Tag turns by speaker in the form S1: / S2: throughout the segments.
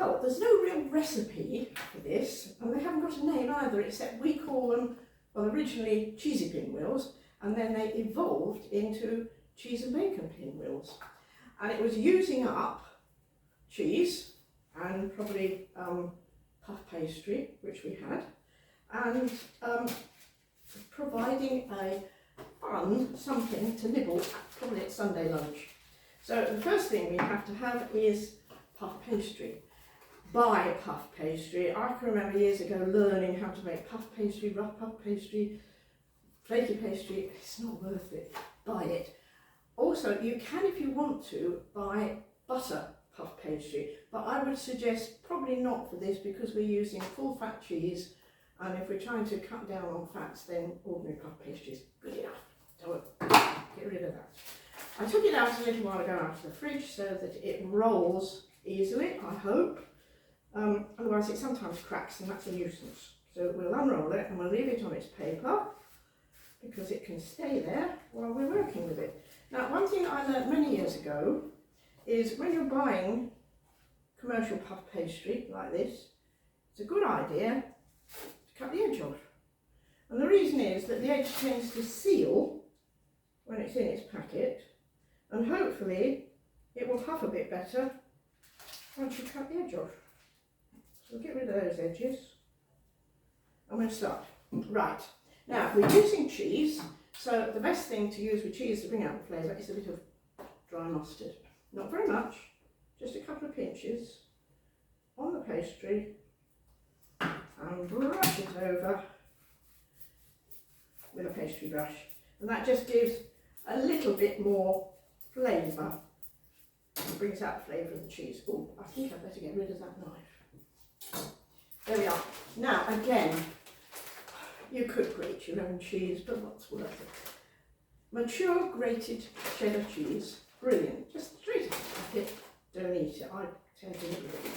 S1: Well, there's no real recipe for this, and they haven't got a name either, except we call them, well, originally cheesy pinwheels, and then they evolved into cheese and bacon pinwheels. And it was using up cheese and probably puff pastry, which we had, and providing a fun something to nibble, probably at Sunday lunch. So the first thing we have to have is puff pastry. Buy puff pastry. I can remember years ago learning how to make puff pastry, rough puff pastry, flaky pastry. It's not worth it. Buy it. Also, you can, if you want to, buy butter puff pastry, but I would suggest probably not for this because we're using full fat cheese, and if we're trying to cut down on fats, then ordinary puff pastry is good enough. So get rid of that. I took it out a little while ago out of the fridge so that it rolls easily, I hope. Otherwise it sometimes cracks and that's a nuisance. So we'll unroll it and we'll leave it on its paper because it can stay there while we're working with it. Now, one thing I learned many years ago is when you're buying commercial puff pastry like this, it's a good idea to cut the edge off. And the reason is that the edge tends to seal when it's in its packet, and hopefully it will puff a bit better once you cut the edge off. So we'll get rid of those edges and we'll start. Right, now we're using cheese, so the best thing to use with cheese to bring out the flavour is a bit of dry mustard. Not very much, just a couple of pinches on the pastry and brush it over with a pastry brush. And that just gives a little bit more flavour and brings out the flavour of the cheese. Oh, I think I'd better get rid of that knife. There we are. Now, again, you could grate your own cheese, but what's worth it? Mature grated cheddar cheese, brilliant. Just straight out of the packet, don't eat it. I tend to eat it.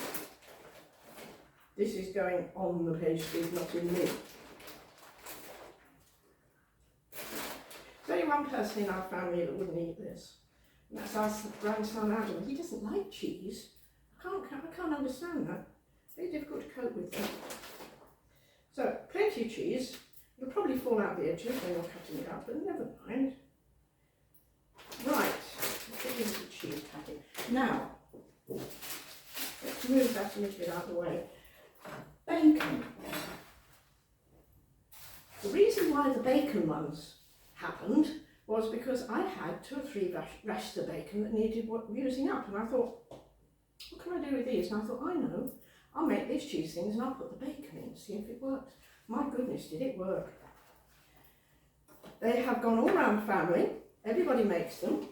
S1: This is going on the pastry, not in me. There's only one person in our family that wouldn't eat this, and that's our grandson Adam. He doesn't like cheese. I can't understand that. Very difficult to cope with that. So, plenty of cheese. It'll probably fall out the edges when you're cutting it up, but never mind. Right, let's get rid of the cheese packet. Now, let's move that a little bit out of the way. Bacon. The reason why the bacon ones happened was because I had 2 or 3 rashers of bacon that needed using up, and I thought, what can I do with these? And I thought, I know, I'll make these cheese things and I'll put the bacon in and see if it works. My goodness, did it work. They have gone all around the family, everybody makes them,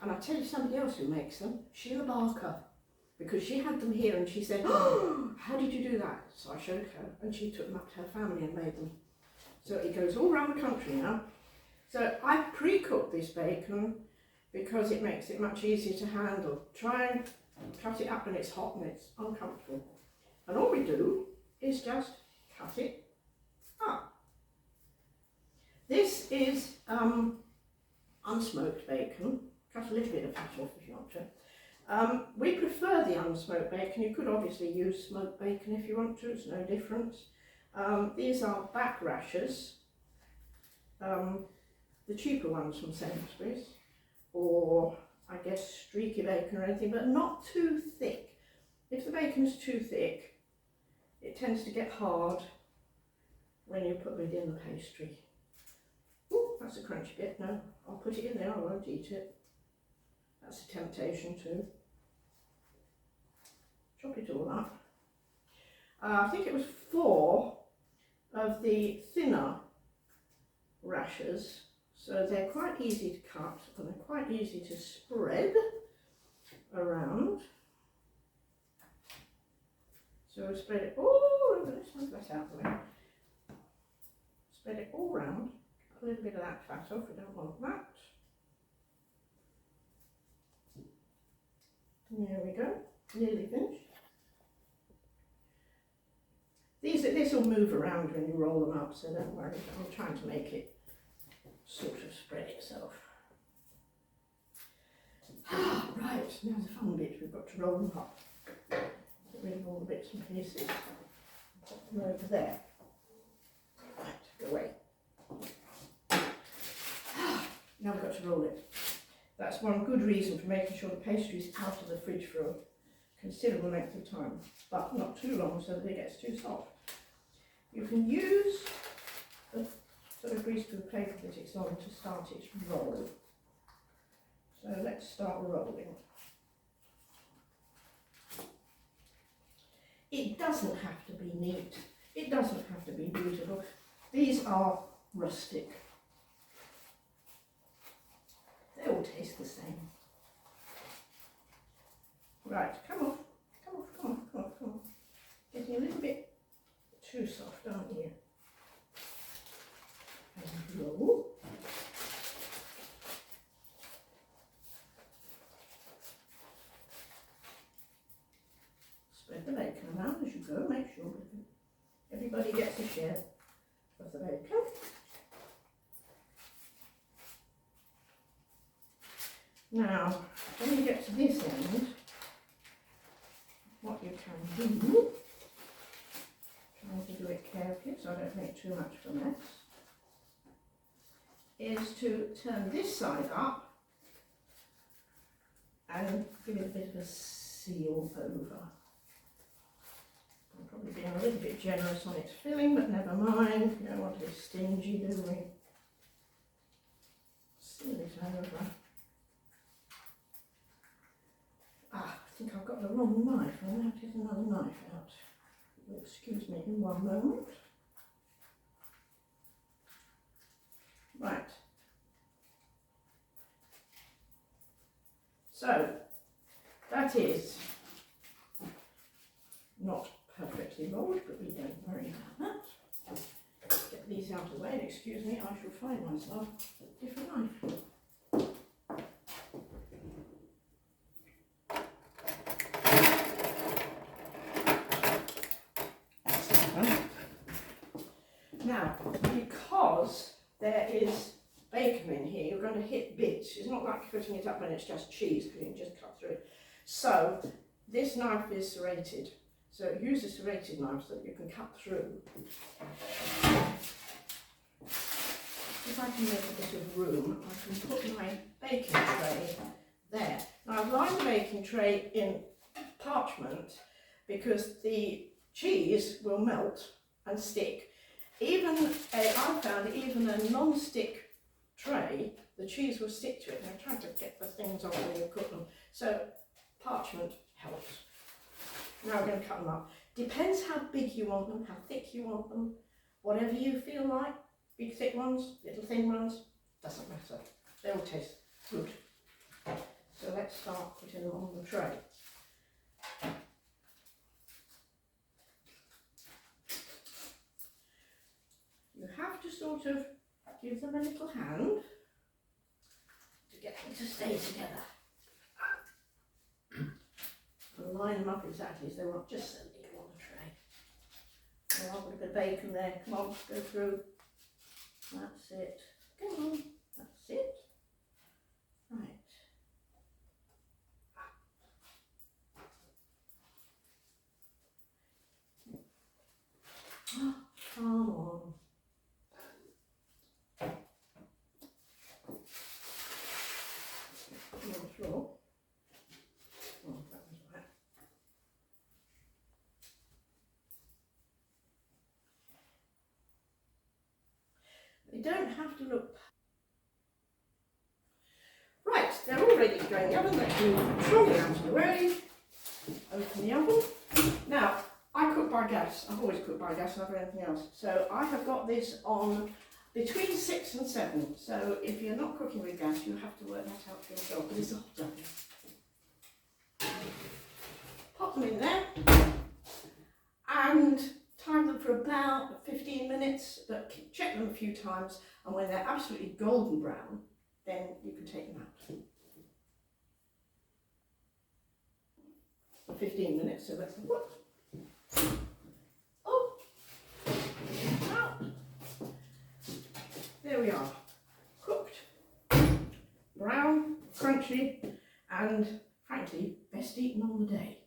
S1: and I'll tell you somebody else who makes them, Sheila Barker, because she had them here and she said, oh, how did you do that? So I showed her and she took them up to her family and made them. So it goes all around the country now. So I've pre-cooked this bacon because it makes it much easier to handle. Try and cut it up when it's hot and it's uncomfortable. And all we do is just cut it up. This is unsmoked bacon. Cut a little bit of fat off if you want to. We prefer the unsmoked bacon. You could obviously use smoked bacon if you want to, it's no difference. These are back rashers, the cheaper ones from Sainsbury's, or I guess streaky bacon or anything, but not too thick. If the bacon's too thick, it tends to get hard when you put it in the pastry. Ooh, that's a crunchy bit. No, I'll put it in there, I won't eat it. That's a temptation too. Chop it all up. I think it was 4 of the thinner rashers, so they're quite easy to cut and they're quite easy to spread around. So spread it all, let's move that out of the way. Spread it all round, cut a little bit of that fat off, we don't want that. There we go, nearly finished. This will move around when you roll them up, so don't worry, I'm trying to make it sort of spread itself. Right, now the fun bit, we've got to roll them up. Get rid of all the bits and pieces. Pop them over there. Right, go away. Now we've got to roll it. That's one good reason for making sure the pastry is out of the fridge for a considerable length of time, but not too long so that it gets too soft. You can use the sort of greaseproof paper that it's on to start its roll. So let's start rolling. It doesn't have to be neat. It doesn't have to be beautiful. These are rustic. They all taste the same. Right, come on, come on, come on, come on, come on. Getting a little bit too soft, aren't you? And roll. Spread the bacon around as you go. Make sure everybody gets a share of the bacon. Now, when you get to this end, what you can do, trying to do it carefully so I don't make too much of a mess, is to turn this side up and give it a bit of a seal over. I'm probably being a little bit generous on its filling, but never mind. We don't want to be stingy, do we? Seal it over. I think I've got the wrong knife. I'm going to have to get another knife out. You'll excuse me in one moment. Right. So, that is not perfectly rolled, but we don't worry about that. Get these out of the way, and excuse me, I shall find myself a different knife. Now, because there is bacon in here, you're going to hit bits. It's not like putting it up when it's just cheese, because you can just cut through it. So, this knife is serrated. So use a serrated knife so that you can cut through. If I can make a bit of room, I can put my baking tray there. Now I've lined the baking tray in parchment because the cheese will melt and stick. I found even a non-stick tray, the cheese will stick to it. And I'm trying to get the things off when you cook them. So parchment helps. Now we're going to cut them up. Depends how big you want them, how thick you want them, whatever you feel like. Big thick ones, little thin ones, doesn't matter. They all taste good. So let's start putting them on the tray. You have to sort of give them a little hand to get them to stay together. And line them up exactly as they want, just so they go on the tray. Oh, I've got a bit of bacon there. Come on, go through. That's it. Come on, that's it. Right. Oh, come on. On the floor. Oh, that was right. They don't have to look. Right, they're all ready to go in the oven. Let's move the trolley out of the way. Open the oven. Now, I cook by gas. I've always cooked by gas, never anything else. So I have got this on between 6 and 7. So if you're not cooking with gas, you have to work that out for yourself. But it's a hot oven. Pop them in there and time them for about 15 minutes, but check them a few times, and when they're absolutely golden brown, then you can take them out. For 15 minutes, so let's look. Oh, out. There we are. Cooked, brown, crunchy, and frankly, best eaten on the day.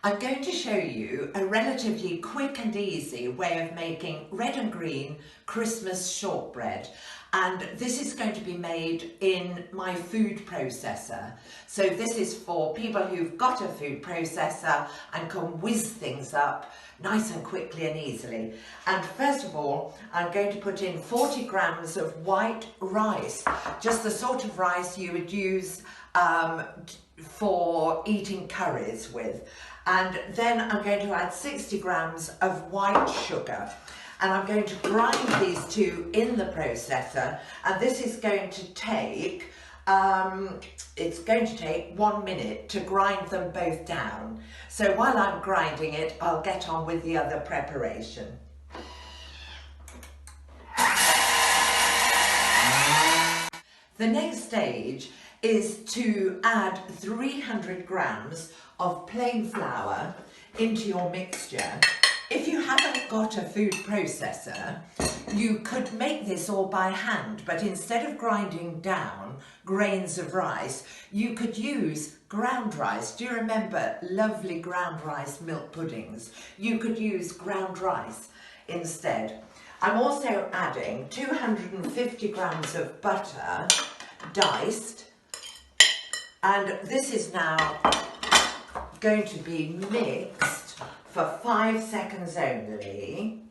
S2: I'm going to show you a relatively quick and easy way of making red and green Christmas shortbread. And this is going to be made in my food processor. So this is for people who've got a food processor and can whiz things up nice and quickly and easily. And first of all, I'm going to put in 40 grams of white rice, just the sort of rice you would use for eating curries with. And then I'm going to add 60 grams of white sugar. And I'm going to grind these two in the processor. And this is going to take, it's going to take 1 minute to grind them both down. So while I'm grinding it, I'll get on with the other preparation. The next stage is to add 300 grams of plain flour into your mixture. If you haven't got a food processor, you could make this all by hand, but instead of grinding down grains of rice, you could use ground rice. Do you remember lovely ground rice milk puddings? You could use ground rice instead. I'm also adding 250 grams of butter, diced, and this is now going to be mixed for 5 seconds only.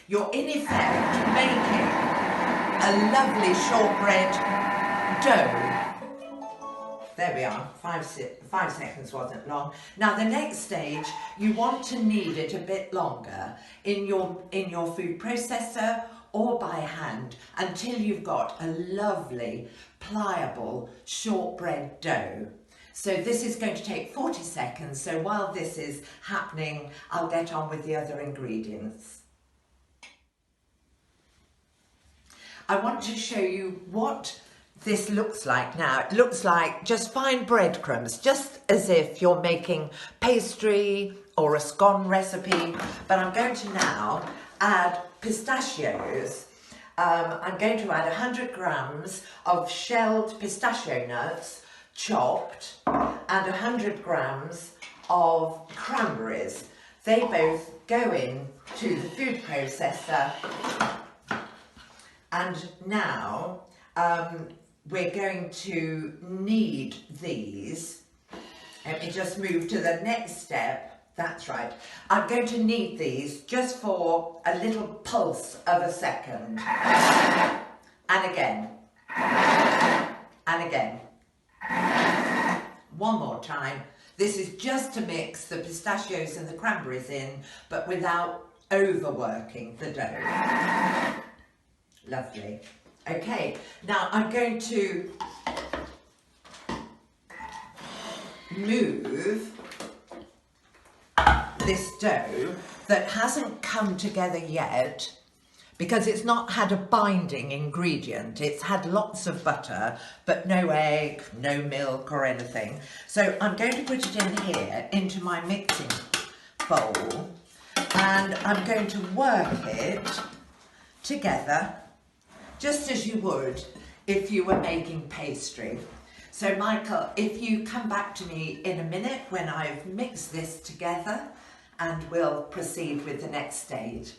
S2: You're in effect making a lovely shortbread dough. There we are, 5 seconds wasn't long. Now the next stage, you want to knead it a bit longer in your food processor or by hand until you've got a lovely pliable shortbread dough. So this is going to take 40 seconds, so while this is happening, I'll get on with the other ingredients. I want to show you what this looks like now. It looks like just fine breadcrumbs, just as if you're making pastry or a scone recipe, but I'm going to now add pistachios. I'm going to add 100 grams of shelled pistachio nuts, chopped, and 100 grams of cranberries. They both go in to the food processor. And now we're going to knead these. Let me just move to the next step. That's right. I'm going to knead these just for a little pulse of a second. And again. And again. One more time. This is just to mix the pistachios and the cranberries in, but without overworking the dough. Lovely. Okay, now I'm going to move this dough that hasn't come together yet because it's not had a binding ingredient. It's had lots of butter, but no egg, no milk or anything. So I'm going to put it in here into my mixing bowl and I'm going to work it together just as you would if you were making pastry. So Michael, if you come back to me in a minute when I've mixed this together, and we'll proceed with the next stage.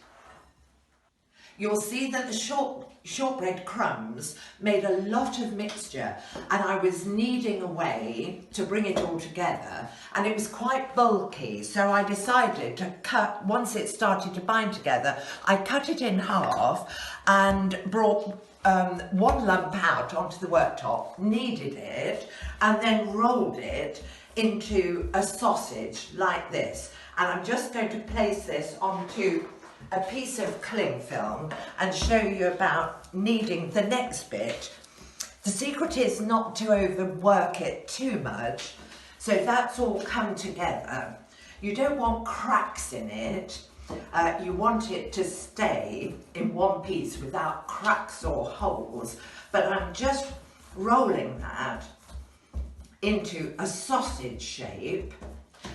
S2: You'll see that the shortbread crumbs made a lot of mixture, and I was kneading away to bring it all together, and it was quite bulky, so I decided to cut, once it started to bind together, I cut it in half and brought one lump out onto the worktop, kneaded it, and then rolled it into a sausage like this. And I'm just going to place this onto a piece of cling film and show you about kneading the next bit. The secret is not to overwork it too much, so that's all come together. You don't want cracks in it. You want it to stay in one piece without cracks or holes, but I'm just rolling that into a sausage shape,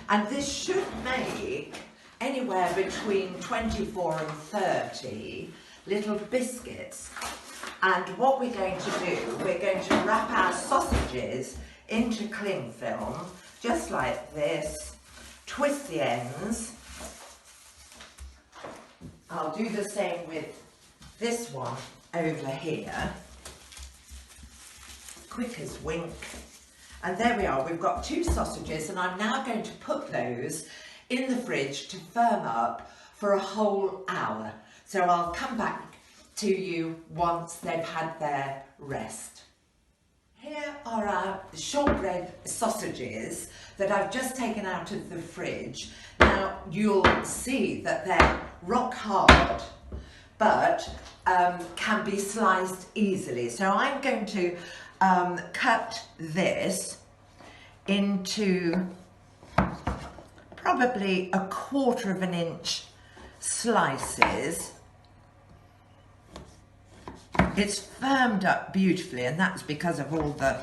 S2: and this should make anywhere between 24 and 30 little biscuits. And what we're going to do, we're going to wrap our sausages into cling film, just like this, twist the ends. I'll do the same with this one over here. Quick as wink. And there we are, we've got 2 sausages, and I'm now going to put those in the fridge to firm up for a whole hour. So I'll come back to you once they've had their rest. Here are our shortbread sausages that I've just taken out of the fridge. Now you'll see that they're rock hard, but can be sliced easily. So I'm going to cut this into probably 1/4 of an inch slices. It's firmed up beautifully, and that's because of all the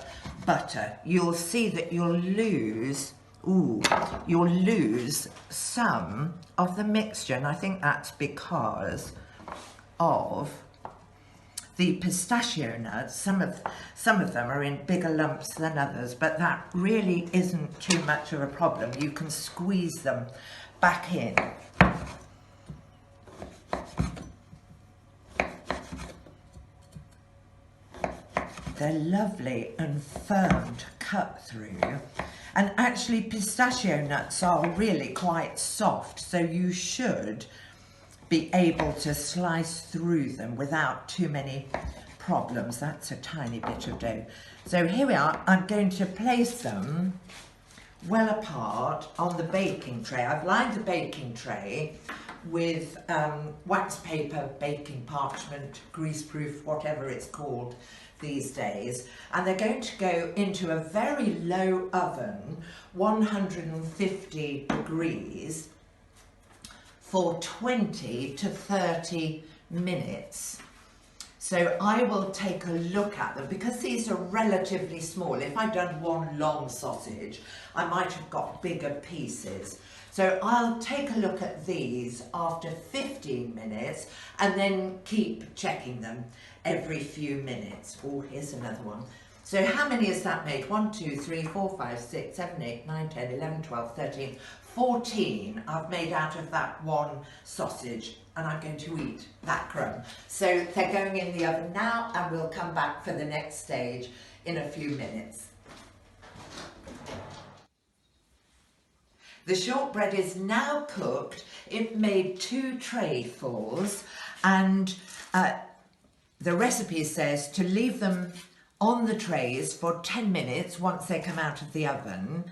S2: butter. You'll see that you'll lose some of the mixture, and I think that's because of the pistachio nuts. Some of them are in bigger lumps than others, but that really isn't too much of a problem. You can squeeze them back in. They're lovely and firm to cut through, and actually pistachio nuts are really quite soft, so you should be able to slice through them without too many problems. That's a tiny bit of dough. So here we are. I'm going to place them well apart on the baking tray. I've lined the baking tray with wax paper, baking parchment, greaseproof, whatever it's called these days, and they're going to go into a very low oven, 150 degrees, for 20 to 30 minutes. So I will take a look at them, because these are relatively small. If I'd done one long sausage, I might have got bigger pieces. So I'll take a look at these after 15 minutes and then keep checking them every few minutes. Oh, here's another one. So how many has that made? 1, 2, 3, 4, 5, 6, 7, 8, 9, 10, 11, 12, 13, 14 I've made out of that one sausage, and I'm going to eat that crumb. So they're going in the oven now, and we'll come back for the next stage in a few minutes. The shortbread is cooked. cooked. It made 2 trayfuls, and the recipe says to leave them on the trays for 10 minutes once they come out of the oven,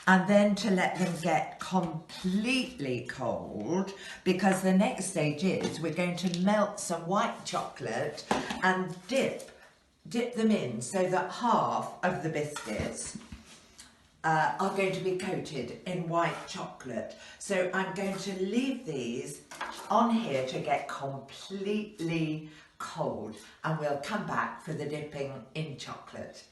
S2: and then to let them get completely cold, because the next stage is we're going to melt some white chocolate and dip them in so that half of the biscuits are going to be coated in white chocolate. So I'm going to leave these on here to get completely cold, and we'll come back for the dipping in chocolate.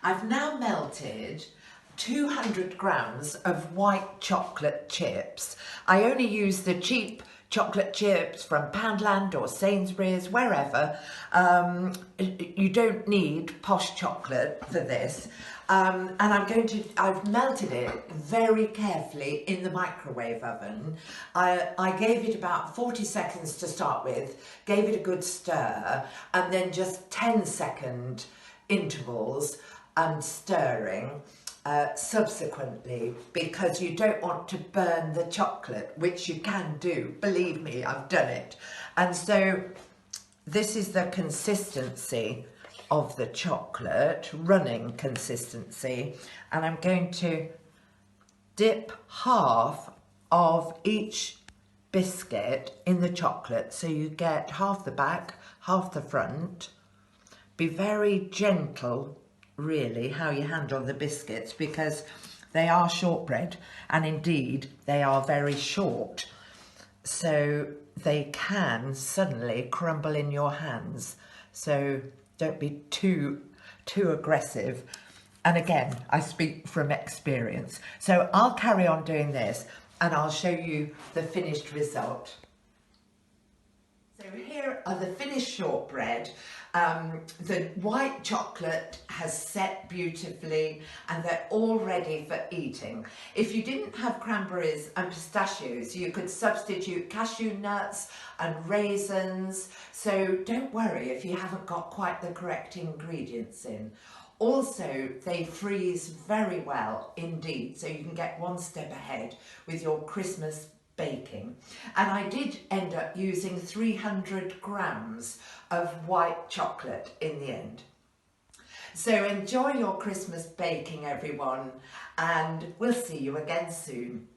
S2: I've now melted 200 grams of white chocolate chips. I only use the cheap chocolate chips from Poundland or Sainsbury's, wherever. You don't need posh chocolate for this. And I've melted it very carefully in the microwave oven. I gave it about 40 seconds to start with, gave it a good stir, and then just 10-second intervals and stirring subsequently, because you don't want to burn the chocolate, which you can do. Believe me, I've done it. And so this is the consistency of the chocolate, running consistency, and I'm going to dip half of each biscuit in the chocolate, so you get half the back, half the front. Be very gentle, really, how you handle the biscuits, because they are shortbread, and indeed they are very short, so they can suddenly crumble in your hands. So don't be too aggressive. And again, I speak from experience. So I'll carry on doing this, and I'll show you the finished result. So here are the finished shortbread. The white chocolate has set beautifully and they're all ready for eating. If you didn't have cranberries and pistachios, you could substitute cashew nuts and raisins. So don't worry if you haven't got quite the correct ingredients in. Also, they freeze very well indeed, so you can get one step ahead with your Christmas baking. And I did end up using 300 grams of white chocolate in the end. So enjoy your Christmas baking, everyone, and we'll see you again soon.